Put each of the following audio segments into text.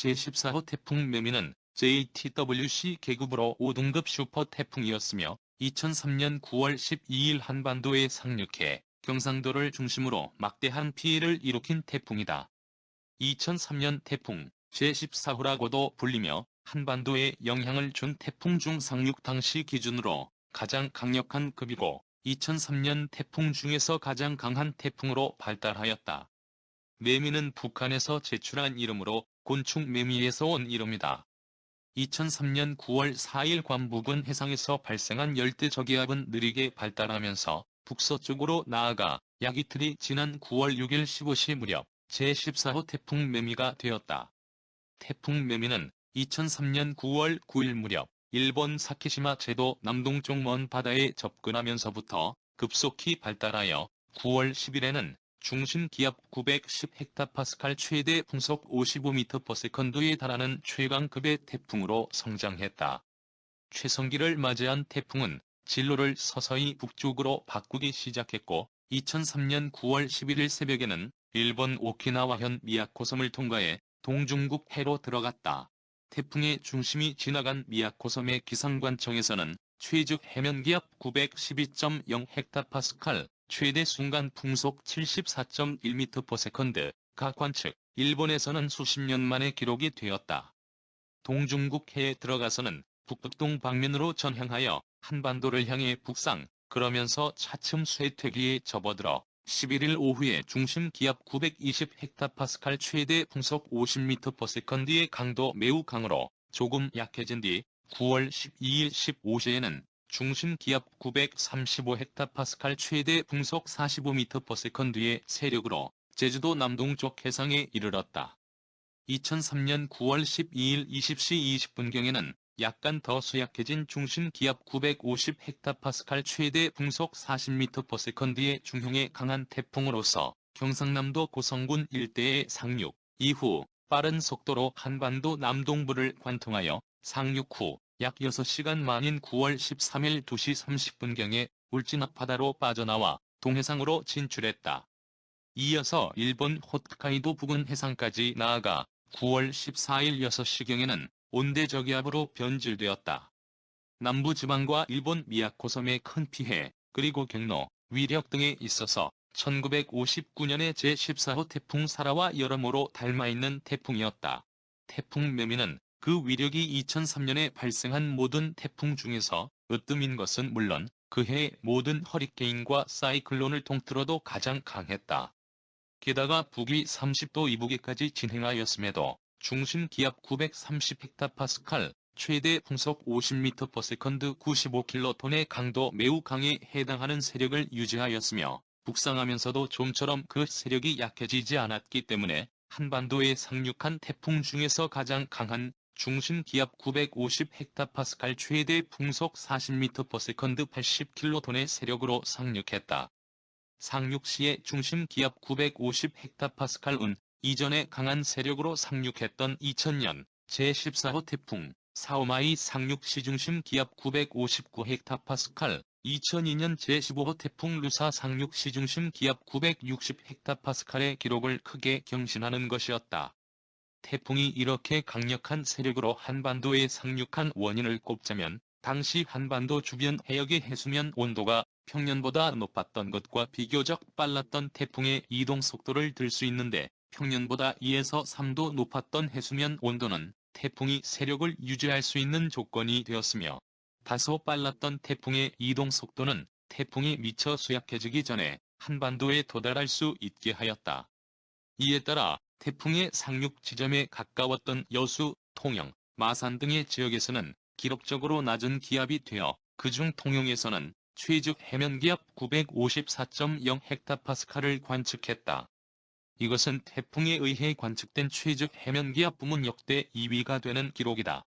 제14호 태풍 매미는 JTWC 계급으로 5등급 슈퍼 태풍이었으며 2003년 9월 12일 한반도에 상륙해 경상도를 중심으로 막대한 피해를 일으킨 태풍이다. 2003년 태풍 제14호라고도 불리며 한반도에 영향을 준 태풍 중 상륙 당시 기준으로 가장 강력한 급이고 2003년 태풍 중에서 가장 강한 태풍으로 발달하였다. 매미는 북한에서 제출한 이름으로 곤충 매미에서 온 이름이다. 2003년 9월 4일 관북은 해상에서 발생한 열대저기압은 느리게 발달하면서 북서쪽으로 나아가 약 이틀이 지난 9월 6일 15시 무렵 제14호 태풍 매미가 되었다. 태풍 매미는 2003년 9월 9일 무렵 일본 사키시마 제도 남동쪽 먼 바다에 접근하면서부터 급속히 발달하여 9월 10일에는 중심 기압 910헥타파스칼 최대 풍속 55m/s에 달하는 최강급의 태풍으로 성장했다. 최성기를 맞이한 태풍은 진로를 서서히 북쪽으로 바꾸기 시작했고 2003년 9월 11일 새벽에는 일본 오키나와현 미야코섬을 통과해 동중국 해로 들어갔다. 태풍의 중심이 지나간 미야코섬의 기상관청에서는 최적 해면기압 912.0헥타파스칼, 최대 순간 풍속 74.1m/s가 관측, 일본에서는 수십 년 만에 기록이 되었다. 동중국 해에 들어가서는 북극동 방면으로 전향하여 한반도를 향해 북상, 그러면서 차츰 쇠퇴기에 접어들어 11일 오후에 중심 기압 920헥타파스칼 최대 풍속 50m/s의 강도 매우 강으로 조금 약해진 뒤 9월 12일 15시에는 중심 기압 935헥타파스칼 최대 풍속 45m/s의 세력으로 제주도 남동쪽 해상에 이르렀다. 2003년 9월 12일 20시 20분경에는 약간 더 수약해진 중심 기압 950헥타파스칼 최대 풍속 40m/s의 중형의 강한 태풍으로서 경상남도 고성군 일대에 상륙, 이후 빠른 속도로 한반도 남동부를 관통하여 상륙 후 약 6시간 만인 9월 13일 2시 30분경에 울진 앞바다로 빠져나와 동해상으로 진출했다. 이어서 일본 홋카이도 부근 해상까지 나아가 9월 14일 6시경에는 온대저기압으로 변질되었다. 남부지방과 일본 미야코섬의 큰 피해, 그리고 경로, 위력 등에 있어서 1959년의 제14호 태풍 사라와 여러모로 닮아있는 태풍이었다. 태풍 매미는 그 위력이 2003년에 발생한 모든 태풍 중에서 으뜸인 것은 물론 그해의 모든 허리케인과 사이클론을 통틀어도 가장 강했다. 게다가 북위 30도 이북에까지 진행하였음에도 중심 기압 930헥타파스칼, 최대 풍속 50m/s 95킬로톤의 강도 매우 강에 해당하는 세력을 유지하였으며 북상하면서도 좀처럼 그 세력이 약해지지 않았기 때문에 한반도에 상륙한 태풍 중에서 가장 강한 중심 기압 950헥타파스칼 최대 풍속 40m/s 80킬로톤의 세력으로 상륙했다. 상륙 시의 중심 기압 950헥타파스칼은 이전에 강한 세력으로 상륙했던 2000년 제14호 태풍 사오마이 상륙 시 중심 기압 959헥타파스칼, 2002년 제15호 태풍 루사 상륙 시 중심 기압 960헥타파스칼의 기록을 크게 경신하는 것이었다. 태풍이 이렇게 강력한 세력으로 한반도에 상륙한 원인을 꼽자면 당시 한반도 주변 해역의 해수면 온도가 평년보다 높았던 것과 비교적 빨랐던 태풍의 이동 속도를 들 수 있는데 평년보다 2에서 3도 높았던 해수면 온도는 태풍이 세력을 유지할 수 있는 조건이 되었으며 다소 빨랐던 태풍의 이동 속도는 태풍이 미처 수약해지기 전에 한반도에 도달할 수 있게 하였다. 이에 따라 태풍의 상륙 지점에 가까웠던 여수, 통영, 마산 등의 지역에서는 기록적으로 낮은 기압이 되어 그중 통영에서는 최적 해면기압 954.0헥타파스칼을 관측했다. 이것은 태풍에 의해 관측된 최적 해면기압 부문 역대 2위가 되는 기록이다.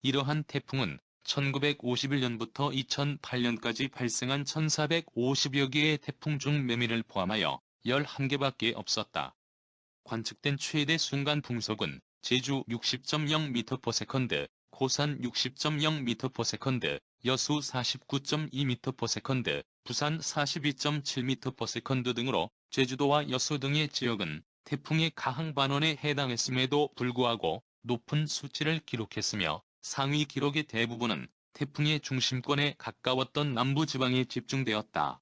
이러한 태풍은 1951년부터 2008년까지 발생한 1450여 개의 태풍 중 매미를 포함하여 11개밖에 없었다. 관측된 최대 순간 풍속은 제주 60.0m/s, 고산 60.0m/s, 여수 49.2m/s, 부산 42.7m/s 등으로 제주도와 여수 등의 지역은 태풍의 가항 반원에 해당했음에도 불구하고 높은 수치를 기록했으며 상위 기록의 대부분은 태풍의 중심권에 가까웠던 남부지방에 집중되었다.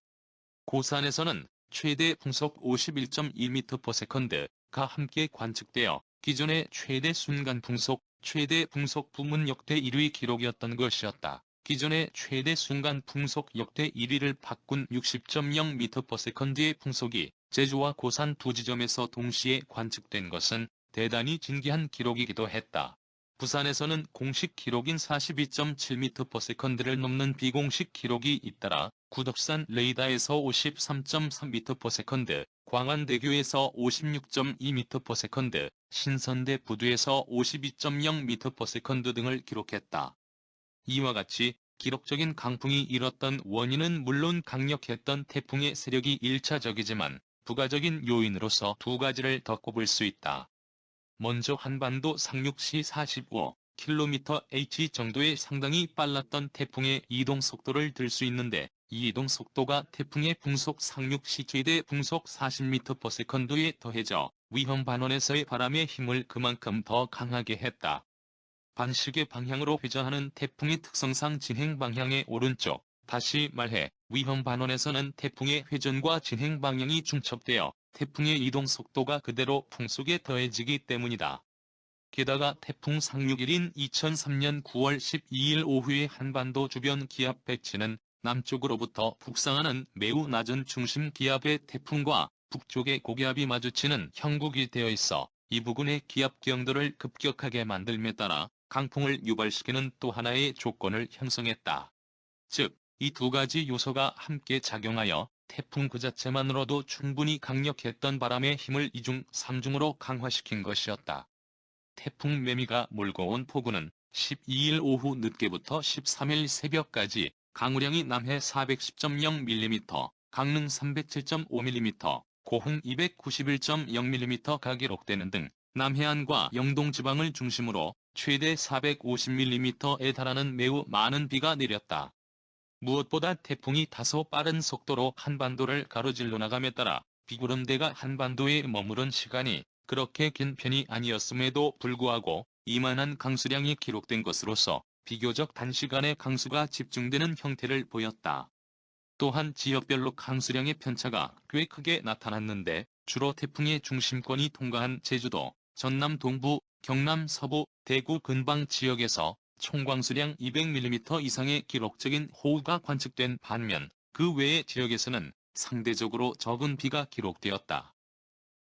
고산에서는 최대 풍속 51.2m/s가 함께 관측되어 기존의 최대 순간 풍속, 최대 풍속 부문 역대 1위 기록이었던 것이었다. 기존의 최대 순간 풍속 역대 1위를 바꾼 60.0m/s의 풍속이 제주와 고산 두 지점에서 동시에 관측된 것은 대단히 진기한 기록이기도 했다. 부산에서는 공식 기록인 42.7m/s를 넘는 비공식 기록이 잇따라 구덕산 레이다에서 53.3m/s, 광안대교에서 56.2m/s, 신선대 부두에서 52.0m/s 등을 기록했다. 이와 같이 기록적인 강풍이 일었던 원인은 물론 강력했던 태풍의 세력이 1차적이지만 부가적인 요인으로서 두 가지를 더 꼽을 수 있다. 먼저 한반도 상륙시 45km/h 정도의 상당히 빨랐던 태풍의 이동 속도를 들 수 있는데 이 이동 속도가 태풍의 풍속 상륙시 최대 풍속 40m/s에 더해져 위험 반원에서의 바람의 힘을 그만큼 더 강하게 했다. 반시계 방향으로 회전하는 태풍의 특성상 진행 방향의 오른쪽, 다시 말해 위험 반원에서는 태풍의 회전과 진행 방향이 중첩되어 태풍의 이동 속도가 그대로 풍속에 더해지기 때문이다. 게다가 태풍 상륙일인 2003년 9월 12일 오후에 한반도 주변 기압 배치는 남쪽으로부터 북상하는 매우 낮은 중심 기압의 태풍과 북쪽의 고기압이 마주치는 형국이 되어 있어 이 부근의 기압 경도를 급격하게 만들며 따라 강풍을 유발시키는 또 하나의 조건을 형성했다. 즉, 이 두 가지 요소가 함께 작용하여 태풍 그 자체만으로도 충분히 강력했던 바람의 힘을 2중, 3중으로 강화시킨 것이었다. 태풍 매미가 몰고 온 폭우는 12일 오후 늦게부터 13일 새벽까지 강우량이 남해 410.0mm, 강릉 307.5mm, 고흥 291.0mm가 기록되는 등 남해안과 영동지방을 중심으로 최대 450mm에 달하는 매우 많은 비가 내렸다. 무엇보다 태풍이 다소 빠른 속도로 한반도를 가로질러 나감에 따라 비구름대가 한반도에 머무른 시간이 그렇게 긴 편이 아니었음에도 불구하고 이만한 강수량이 기록된 것으로서 비교적 단시간에 강수가 집중되는 형태를 보였다. 또한 지역별로 강수량의 편차가 꽤 크게 나타났는데 주로 태풍의 중심권이 통과한 제주도, 전남 동부, 경남 서부, 대구 근방 지역에서 총광수량 200mm 이상의 기록적인 호우가 관측된 반면 그 외의 지역에서는 상대적으로 적은 비가 기록되었다.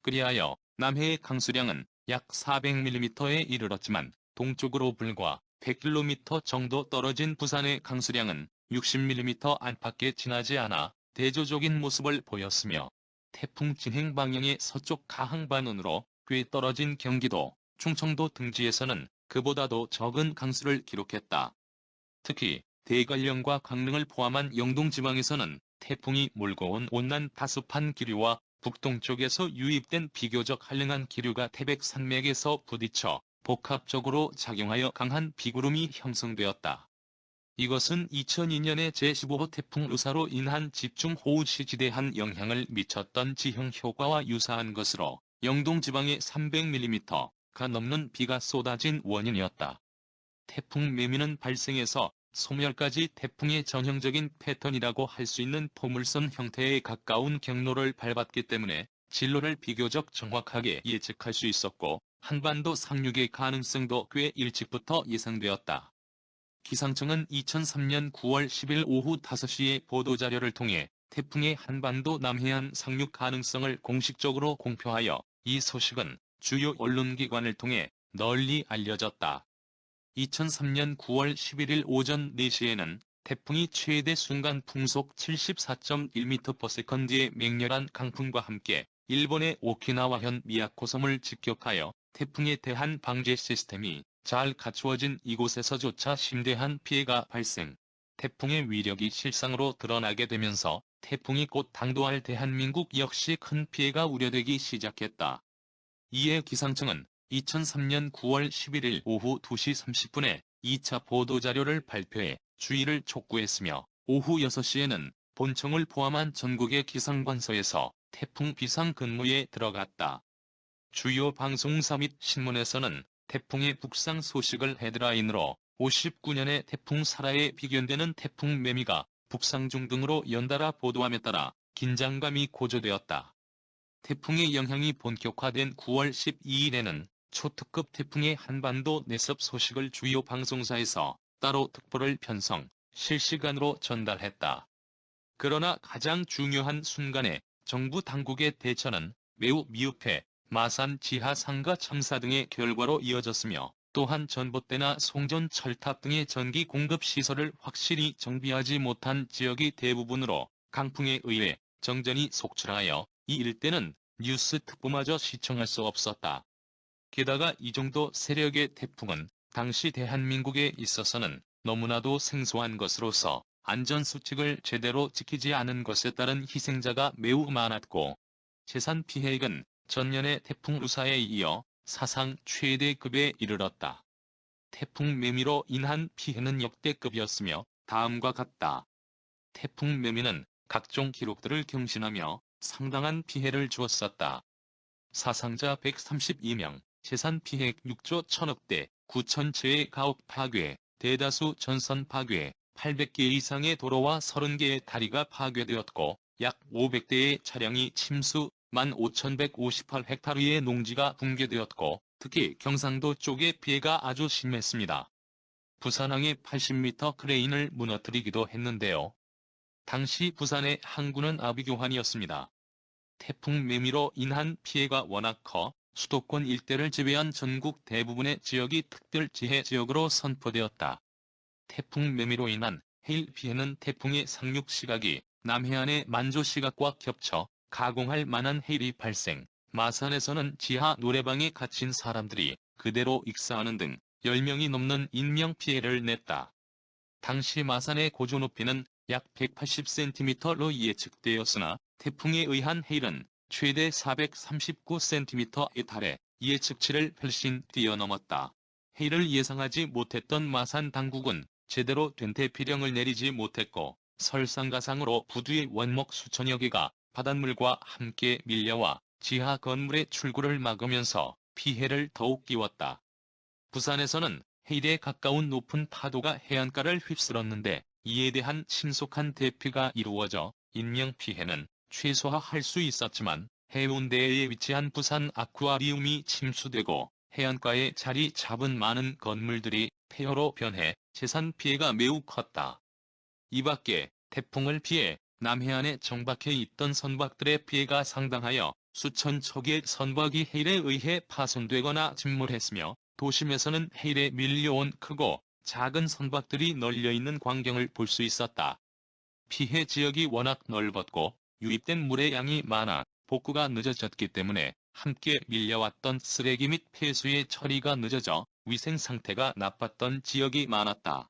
그리하여 남해의 강수량은 약 400mm에 이르렀지만 동쪽으로 불과 100km 정도 떨어진 부산의 강수량은 60mm 안팎에 지나지 않아 대조적인 모습을 보였으며 태풍 진행 방향의 서쪽 가항반원으로 꽤 떨어진 경기도, 충청도 등지에서는 그보다도 적은 강수를 기록했다. 특히 대관령과 강릉을 포함한 영동지방에서는 태풍이 몰고 온 온난 다습한 기류와 북동쪽에서 유입된 비교적 한량한 기류가 태백산맥에서 부딪혀 복합적으로 작용하여 강한 비구름이 형성되었다. 이것은 2002년의 제15호 태풍 루사로 인한 집중호우 시지대에 한 영향을 미쳤던 지형 효과와 유사한 것으로 영동지방에 300mm가 넘는 비가 쏟아진 원인이었다. 태풍 매미는 발생에서 소멸까지 태풍의 전형적인 패턴이라고 할 수 있는 포물선 형태에 가까운 경로를 밟았기 때문에 진로를 비교적 정확하게 예측할 수 있었고 한반도 상륙의 가능성도 꽤 일찍부터 예상되었다. 기상청은 2003년 9월 10일 오후 5시에 보도자료를 통해 태풍의 한반도 남해안 상륙 가능성을 공식적으로 공표하여 이 소식은 주요 언론기관을 통해 널리 알려졌다. 2003년 9월 11일 오전 4시에는 태풍이 최대 순간 풍속 74.1m/s의 맹렬한 강풍과 함께 일본의 오키나와현 미야코섬을 직격하여 태풍에 대한 방제 시스템이 잘 갖추어진 이곳에서조차 심대한 피해가 발생. 태풍의 위력이 실상으로 드러나게 되면서 태풍이 곧 당도할 대한민국 역시 큰 피해가 우려되기 시작했다. 이에 기상청은 2003년 9월 11일 오후 2시 30분에 2차 보도자료를 발표해 주의를 촉구했으며 오후 6시에는 본청을 포함한 전국의 기상관서에서 태풍 비상 근무에 들어갔다. 주요 방송사 및 신문에서는 태풍의 북상 소식을 헤드라인으로 59년의 태풍 사라에 비견되는 태풍 매미가 북상 중 등으로 연달아 보도함에 따라 긴장감이 고조되었다. 태풍의 영향이 본격화된 9월 12일에는 초특급 태풍의 한반도 내습 소식을 주요 방송사에서 따로 특보를 편성, 실시간으로 전달했다. 그러나 가장 중요한 순간에 정부 당국의 대처는 매우 미흡해 마산 지하 상가 참사 등의 결과로 이어졌으며, 또한 전봇대나 송전 철탑 등의 전기 공급 시설을 확실히 정비하지 못한 지역이 대부분으로 강풍에 의해 정전이 속출하여 이 일대는 뉴스 특보마저 시청할 수 없었다. 게다가 이 정도 세력의 태풍은 당시 대한민국에 있어서는 너무나도 생소한 것으로서 안전수칙을 제대로 지키지 않은 것에 따른 희생자가 매우 많았고, 재산 피해액은 전년의 태풍 루사에 이어 사상 최대급에 이르렀다. 태풍 매미로 인한 피해는 역대급이었으며 다음과 같다. 태풍 매미는 각종 기록들을 경신하며 상당한 피해를 주었었다. 사상자 132명, 재산 피해액 6조 1000억대, 9,000채의 가옥 파괴, 대다수 전선 파괴, 800개 이상의 도로와 30개의 다리가 파괴되었고, 약 500대의 차량이 침수, 15,158헥타르의 농지가 붕괴되었고, 특히 경상도 쪽의 피해가 아주 심했습니다. 부산항의 80m 크레인을 무너뜨리기도 했는데요. 당시 부산의 항구는 아비규환이었습니다. 태풍 매미로 인한 피해가 워낙 커 수도권 일대를 제외한 전국 대부분의 지역이 특별재해 지역으로 선포되었다. 태풍 매미로 인한 해일 피해는 태풍의 상륙 시각이 남해안의 만조 시각과 겹쳐 가공할 만한 해일이 발생, 마산에서는 지하 노래방에 갇힌 사람들이 그대로 익사하는 등 10명이 넘는 인명피해를 냈다. 당시 마산의 고조 높이는 약 180cm로 예측되었으나 태풍에 의한 해일은 최대 439cm에 달해 예측치를 훨씬 뛰어넘었다. 해일을 예상하지 못했던 마산 당국은 제대로 된 대피령을 내리지 못했고, 설상가상으로 부두의 원목 수천여 개가 바닷물과 함께 밀려와 지하 건물의 출구를 막으면서 피해를 더욱 끼웠다. 부산에서는 해일에 가까운 높은 파도가 해안가를 휩쓸었는데, 이에 대한 신속한 대피가 이루어져 인명피해는 최소화할 수 있었지만, 해운대에 위치한 부산 아쿠아리움이 침수되고 해안가에 자리 잡은 많은 건물들이 폐허로 변해 재산 피해가 매우 컸다. 이 밖에 태풍을 피해 남해안에 정박해 있던 선박들의 피해가 상당하여 수천 척의 선박이 해일에 의해 파손되거나 침몰했으며, 도심에서는 해일에 밀려온 크고 작은 선박들이 널려있는 광경을 볼 수 있었다. 피해 지역이 워낙 넓었고 유입된 물의 양이 많아 복구가 늦어졌기 때문에 함께 밀려왔던 쓰레기 및 폐수의 처리가 늦어져 위생 상태가 나빴던 지역이 많았다.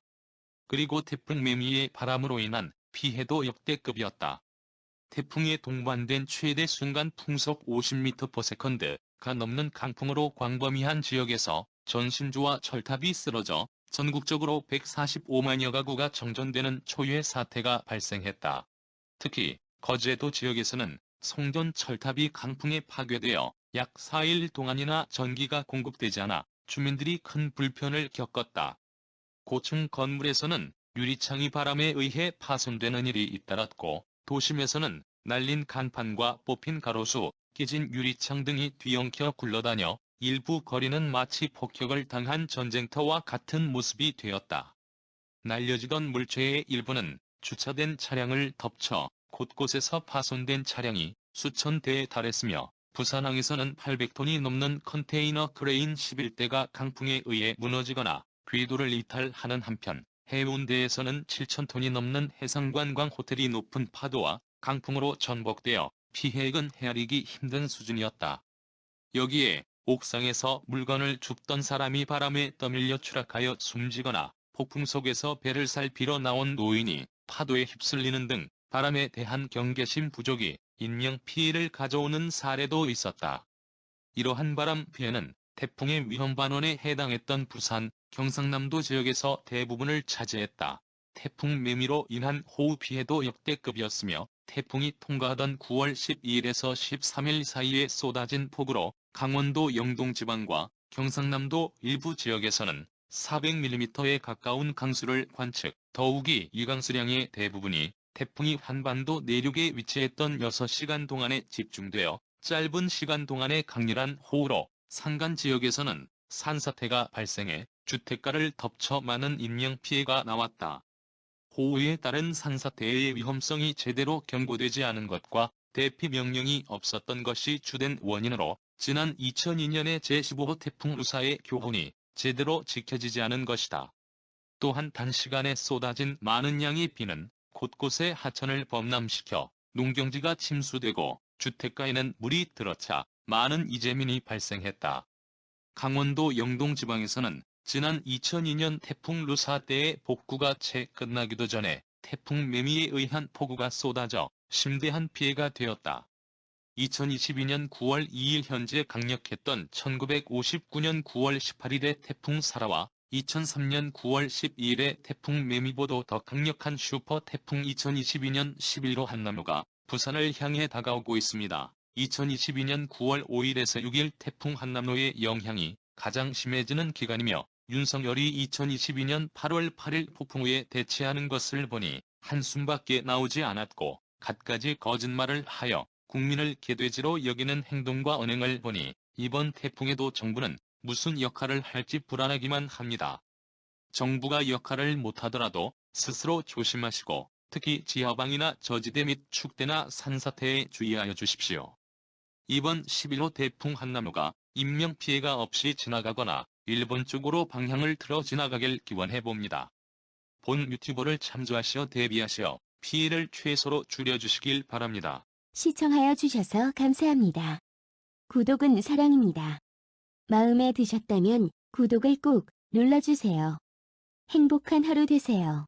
그리고 태풍 매미의 바람으로 인한 피해도 역대급이었다. 태풍에 동반된 최대 순간 풍속 50m/s가 넘는 강풍으로 광범위한 지역에서 전신주와 철탑이 쓰러져 전국적으로 145만여 가구가 정전되는 초유의 사태가 발생했다. 특히 거제도 지역에서는 송전 철탑이 강풍에 파괴되어 약 4일 동안이나 전기가 공급되지 않아 주민들이 큰 불편을 겪었다. 고층 건물에서는 유리창이 바람에 의해 파손되는 일이 잇따랐고, 도심에서는 날린 간판과 뽑힌 가로수, 깨진 유리창 등이 뒤엉켜 굴러다녀 일부 거리는 마치 폭격을 당한 전쟁터와 같은 모습이 되었다. 날려지던 물체의 일부는 주차된 차량을 덮쳐 곳곳에서 파손된 차량이 수천 대에 달했으며, 부산항에서는 800톤이 넘는 컨테이너 크레인 11대가 강풍에 의해 무너지거나 궤도를 이탈하는 한편, 해운대에서는 7,000톤이 넘는 해상관광 호텔이 높은 파도와 강풍으로 전복되어 피해액은 헤아리기 힘든 수준이었다. 여기에 옥상에서 물건을 줍던 사람이 바람에 떠밀려 추락하여 숨지거나 폭풍 속에서 배를 살피러 나온 노인이 파도에 휩쓸리는 등 바람에 대한 경계심 부족이 인명피해를 가져오는 사례도 있었다. 이러한 바람 피해는 태풍의 위험반원에 해당했던 부산, 경상남도 지역에서 대부분을 차지했다. 태풍 매미로 인한 호우 피해도 역대급이었으며, 태풍이 통과하던 9월 12일에서 13일 사이에 쏟아진 폭우로 강원도 영동 지방과 경상남도 일부 지역에서는 400mm에 가까운 강수를 관측, 더욱이 이 강수량의 대부분이 태풍이 한반도 내륙에 위치했던 6시간 동안에 집중되어 짧은 시간 동안에 강렬한 호우로 산간 지역에서는 산사태가 발생해 주택가를 덮쳐 많은 인명피해가 나왔다. 호우에 따른 산사태의 위험성이 제대로 경고되지 않은 것과 대피 명령이 없었던 것이 주된 원인으로 지난 2002년의 제15호 태풍 루사의 교훈이 제대로 지켜지지 않은 것이다. 또한 단시간에 쏟아진 많은 양의 비는 곳곳에 하천을 범람시켜 농경지가 침수되고 주택가에는 물이 들어차 많은 이재민이 발생했다. 강원도 영동 지방에서는 지난 2002년 태풍 루사 때의 복구가 채 끝나기도 전에 태풍 매미에 의한 폭우가 쏟아져 심대한 피해가 되었다. 2022년 9월 2일 현재 강력했던 1959년 9월 18일의 태풍 사라와 2003년 9월 12일의 태풍 매미보다 더 강력한 슈퍼 태풍 2022년 11호 한남로가 부산을 향해 다가오고 있습니다. 2022년 9월 5일에서 6일 태풍 한남로의 영향이 가장 심해지는 기간이며 윤석열이 2022년 8월 8일 폭풍우에 대체하는 것을 보니 한숨밖에 나오지 않았고 갖가지 거짓말을 하여 국민을 개돼지로 여기는 행동과 언행을 보니 이번 태풍에도 정부는 무슨 역할을 할지 불안하기만 합니다. 정부가 역할을 못하더라도 스스로 조심하시고 특히 지하방이나 저지대 및 축대나 산사태에 주의하여 주십시오. 이번 11호 태풍 한남로가 인명피해가 없이 지나가거나 일본 쪽으로 방향을 틀어 지나가길 기원해봅니다. 본 유튜버를 참조하시어 대비하시어 피해를 최소로 줄여주시길 바랍니다. 시청하여 주셔서 감사합니다. 구독은 사랑입니다. 마음에 드셨다면 구독을 꼭 눌러주세요. 행복한 하루 되세요.